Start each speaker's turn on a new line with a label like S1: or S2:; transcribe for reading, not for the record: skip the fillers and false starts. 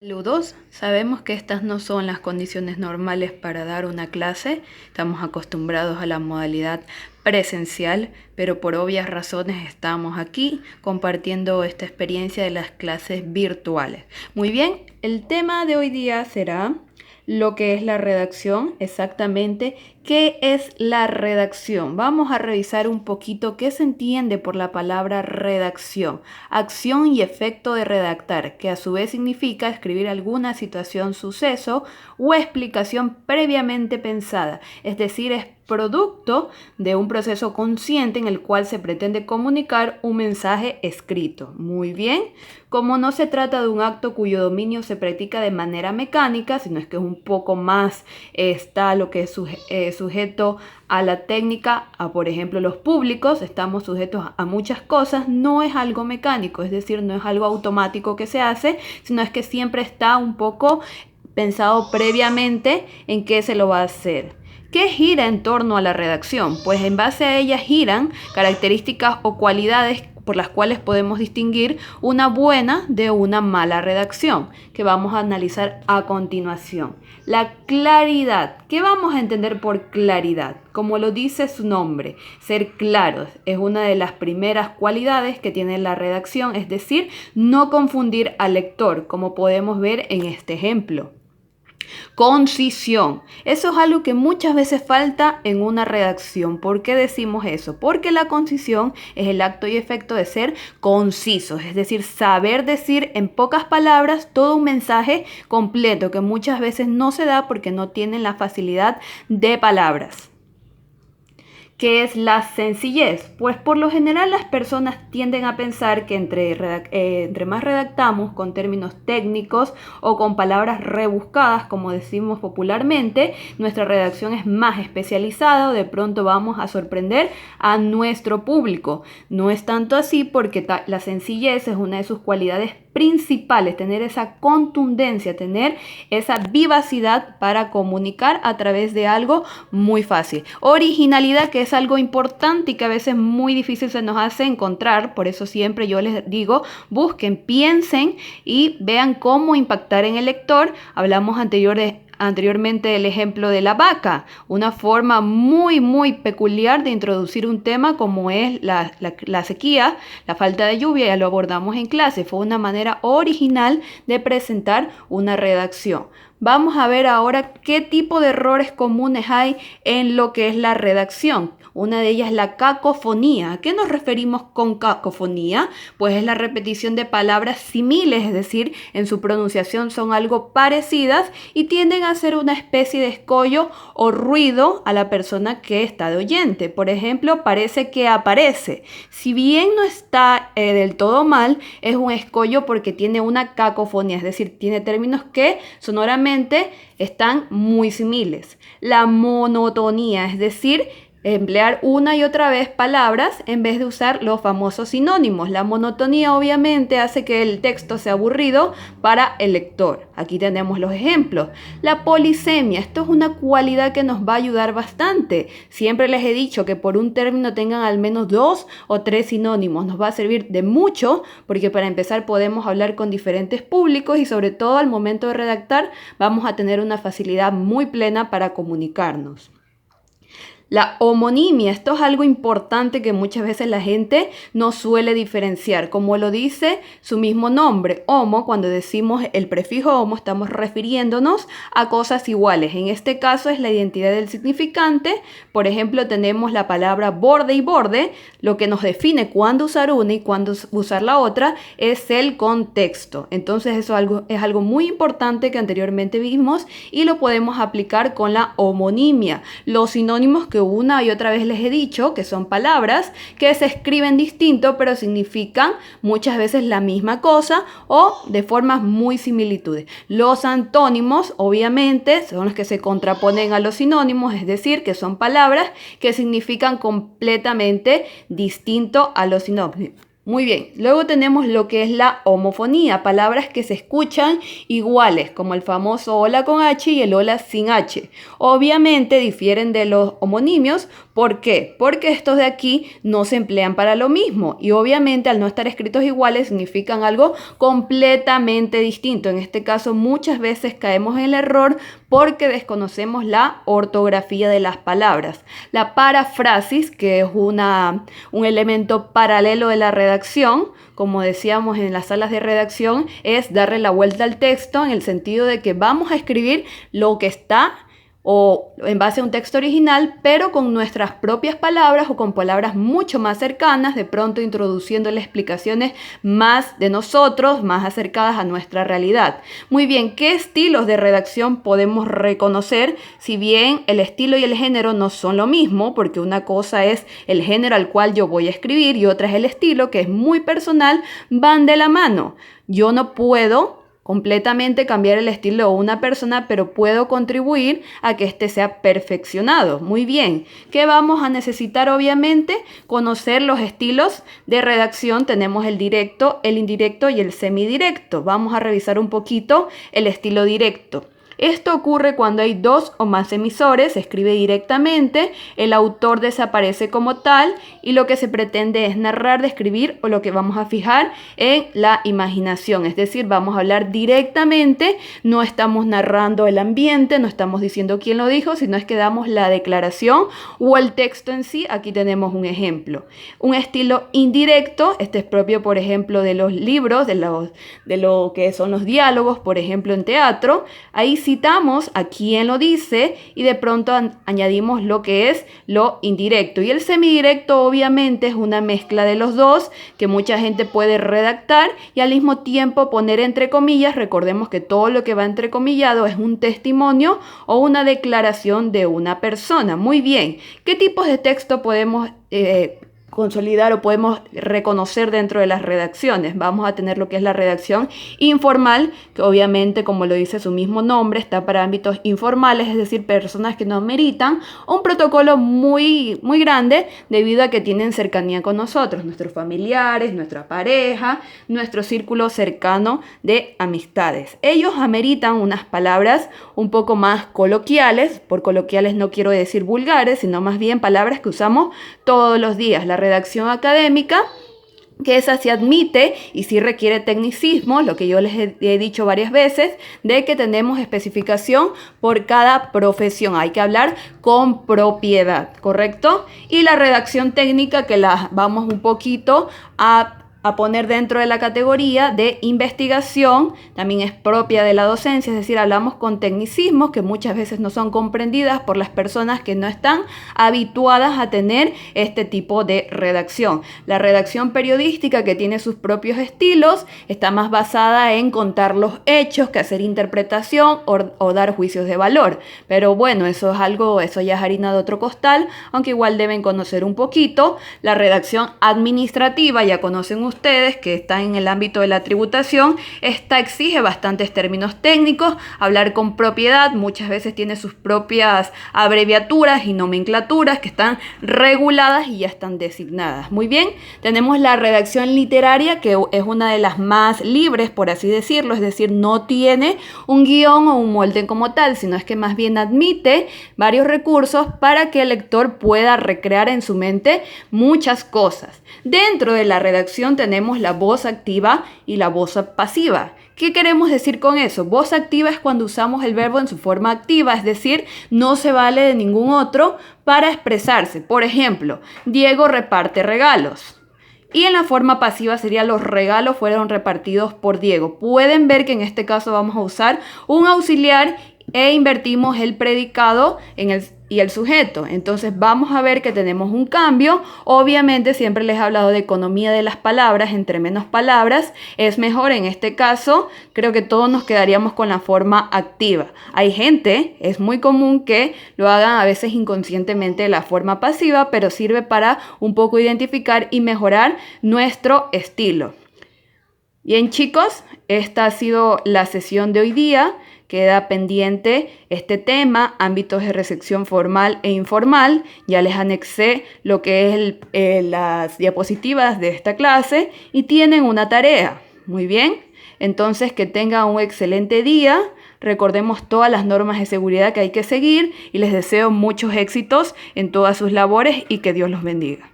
S1: Saludos, sabemos que estas no son las condiciones normales para dar una clase, estamos acostumbrados a la modalidad presencial, pero por obvias razones estamos aquí compartiendo esta experiencia de las clases virtuales. Muy bien, el tema de hoy día será lo que es la redacción, exactamente qué es la redacción. Vamos a revisar un poquito qué se entiende por la palabra redacción, acción y efecto de redactar, que a su vez significa escribir alguna situación, suceso o explicación previamente pensada, es decir, es producto de un proceso consciente en el cual se pretende comunicar un mensaje escrito. Muy bien, como no se trata de un acto cuyo dominio se practica de manera mecánica, sino es que es un poco más está lo que es sujeto a la técnica, a por ejemplo los públicos, estamos sujetos a muchas cosas, no es algo mecánico, es decir, no es algo automático que se hace, sino es que siempre está un poco pensado previamente en qué se lo va a hacer. ¿Qué gira en torno a la redacción? Pues en base a ella giran características o cualidades por las cuales podemos distinguir una buena de una mala redacción, que vamos a analizar a continuación. La claridad. ¿Qué vamos a entender por claridad? Como lo dice su nombre, ser claros es una de las primeras cualidades que tiene la redacción, es decir, no confundir al lector, como podemos ver en este ejemplo. Concisión. Eso es algo que muchas veces falta en una redacción. ¿Por qué decimos eso? Porque la concisión es el acto y efecto de ser concisos, es decir, saber decir en pocas palabras todo un mensaje completo que muchas veces no se da porque no tienen la facilidad de palabras. ¿Qué es la sencillez? Pues por lo general las personas tienden a pensar que entre más redactamos con términos técnicos o con palabras rebuscadas, como decimos popularmente, nuestra redacción es más especializada o de pronto vamos a sorprender a nuestro público. No es tanto así porque la sencillez es una de sus cualidades principales, tener esa contundencia, tener esa vivacidad para comunicar a través de algo muy fácil. Originalidad, que es algo importante y que a veces muy difícil se nos hace encontrar, por eso siempre yo les digo, busquen, piensen y vean cómo impactar en el lector. Hablamos anteriormente del ejemplo de la vaca, una forma muy peculiar de introducir un tema como es la sequía, la falta de lluvia, ya lo abordamos en clase, fue una manera original de presentar una redacción. Vamos a ver ahora qué tipo de errores comunes hay en lo que es la redacción. Una de ellas es la cacofonía. ¿A qué nos referimos con cacofonía? Pues es la repetición de palabras similares, es decir, en su pronunciación son algo parecidas y tienden a hacer una especie de escollo o ruido a la persona que está de oyente. Por ejemplo, parece que aparece. Si bien no está del todo mal, es un escollo porque tiene una cacofonía, es decir, tiene términos que sonoramente están muy similares. La monotonía, es decir, emplear una y otra vez palabras en vez de usar los famosos sinónimos. La monotonía obviamente hace que el texto sea aburrido para el lector. Aquí tenemos los ejemplos. La polisemia, esto es una cualidad que nos va a ayudar bastante. Siempre les he dicho que por un término tengan al menos 2 o 3 sinónimos. Nos va a servir de mucho porque para empezar podemos hablar con diferentes públicos y sobre todo al momento de redactar vamos a tener una facilidad muy plena para comunicarnos. La homonimia, esto es algo importante que muchas veces la gente no suele diferenciar. Como lo dice su mismo nombre, homo, cuando decimos el prefijo homo estamos refiriéndonos a cosas iguales. En este caso es la identidad del significante. Por ejemplo, tenemos la palabra borde y borde. Lo que nos define cuándo usar una y cuándo usar la otra es el contexto. Entonces eso es algo muy importante que anteriormente vimos y lo podemos aplicar con la homonimia. Los sinónimos que una y otra vez les he dicho que son palabras que se escriben distinto pero significan muchas veces la misma cosa o de formas muy similitudes. Los antónimos obviamente son los que se contraponen a los sinónimos, es decir, que son palabras que significan completamente distinto a los Muy bien, luego tenemos lo que es la homofonía, palabras que se escuchan iguales, como el famoso hola con H y el hola sin H. Obviamente difieren de los homonimios, ¿por qué? Porque estos de aquí no se emplean para lo mismo y obviamente al no estar escritos iguales significan algo completamente distinto. En este caso muchas veces caemos en el error porque desconocemos la ortografía de las palabras. La parafrasis, que es un elemento paralelo de la redacción, como decíamos en las salas de redacción, es darle la vuelta al texto en el sentido de que vamos a escribir lo que está o en base a un texto original, pero con nuestras propias palabras o con palabras mucho más cercanas, de pronto introduciéndole explicaciones más de nosotros, más acercadas a nuestra realidad. Muy bien, ¿qué estilos de redacción podemos reconocer? Si bien el estilo y el género no son lo mismo, porque una cosa es el género al cual yo voy a escribir y otra es el estilo, que es muy personal, van de la mano. Yo no puedo completamente cambiar el estilo de una persona, pero puedo contribuir a que éste sea perfeccionado. Muy bien. ¿Qué vamos a necesitar? Obviamente, conocer los estilos de redacción. Tenemos el directo, el indirecto y el semidirecto. Vamos a revisar un poquito el estilo directo. Esto ocurre cuando hay dos o más emisores, se escribe directamente, el autor desaparece como tal y lo que se pretende es narrar, describir o lo que vamos a fijar en la imaginación. Es decir, vamos a hablar directamente, no estamos narrando el ambiente, no estamos diciendo quién lo dijo, sino es que damos la declaración o el texto en sí. Aquí tenemos un ejemplo. Un estilo indirecto, este es propio, por ejemplo, de los libros, de lo que son los diálogos, por ejemplo, en teatro. Ahí citamos a quién lo dice y de pronto añadimos lo que es lo indirecto. Y el semidirecto obviamente es una mezcla de los dos que mucha gente puede redactar y al mismo tiempo poner entre comillas. Recordemos que todo lo que va entrecomillado es un testimonio o una declaración de una persona. Muy bien, ¿qué tipos de texto podemos consolidar o podemos reconocer dentro de las redacciones? Vamos a tener lo que es la redacción informal, que obviamente, como lo dice su mismo nombre, está para ámbitos informales, es decir, personas que no meritan un protocolo muy, muy grande debido a que tienen cercanía con nosotros, nuestros familiares, nuestra pareja, nuestro círculo cercano de amistades. Ellos ameritan unas palabras un poco más coloquiales. Por coloquiales no quiero decir vulgares, sino más bien palabras que usamos todos los días. La redacción académica, que esa se admite y sí requiere tecnicismo, lo que yo les he dicho varias veces, de que tenemos especificación por cada profesión. Hay que hablar con propiedad, ¿correcto? Y la redacción técnica, que la vamos un poquito a poner dentro de la categoría de investigación, también es propia de la docencia, es decir, hablamos con tecnicismos que muchas veces no son comprendidas por las personas que no están habituadas a tener este tipo de redacción. La redacción periodística, que tiene sus propios estilos, está más basada en contar los hechos que hacer interpretación o dar juicios de valor. Pero bueno, eso ya es harina de otro costal, aunque igual deben conocer un poquito. La redacción administrativa, ya conocen ustedes que está en el ámbito de la tributación, esta exige bastantes términos técnicos, hablar con propiedad, muchas veces tiene sus propias abreviaturas y nomenclaturas que están reguladas y ya están designadas. Muy bien, tenemos la redacción literaria, que es una de las más libres, por así decirlo, es decir, no tiene un guión o un molde como tal, sino es que más bien admite varios recursos para que el lector pueda recrear en su mente muchas cosas. Dentro de la redacción tenemos la voz activa y la voz pasiva. ¿Qué queremos decir con eso? Voz activa es cuando usamos el verbo en su forma activa, es decir, no se vale de ningún otro para expresarse. Por ejemplo, Diego reparte regalos. Y en la forma pasiva sería los regalos fueron repartidos por Diego. Pueden ver que en este caso vamos a usar un auxiliar e invertimos el predicado y el sujeto. Entonces vamos a ver que tenemos un cambio. Obviamente siempre les he hablado de economía de las palabras, entre menos palabras es mejor. En este caso creo que todos nos quedaríamos con la forma activa. Hay gente, es muy común que lo hagan a veces inconscientemente de la forma pasiva, pero sirve para un poco identificar y mejorar nuestro estilo. Bien, chicos, esta ha sido la sesión de hoy día. Queda pendiente este tema, ámbitos de recepción formal e informal. Ya les anexé lo que es las diapositivas de esta clase y tienen una tarea. Muy bien, entonces que tengan un excelente día. Recordemos todas las normas de seguridad que hay que seguir y les deseo muchos éxitos en todas sus labores y que Dios los bendiga.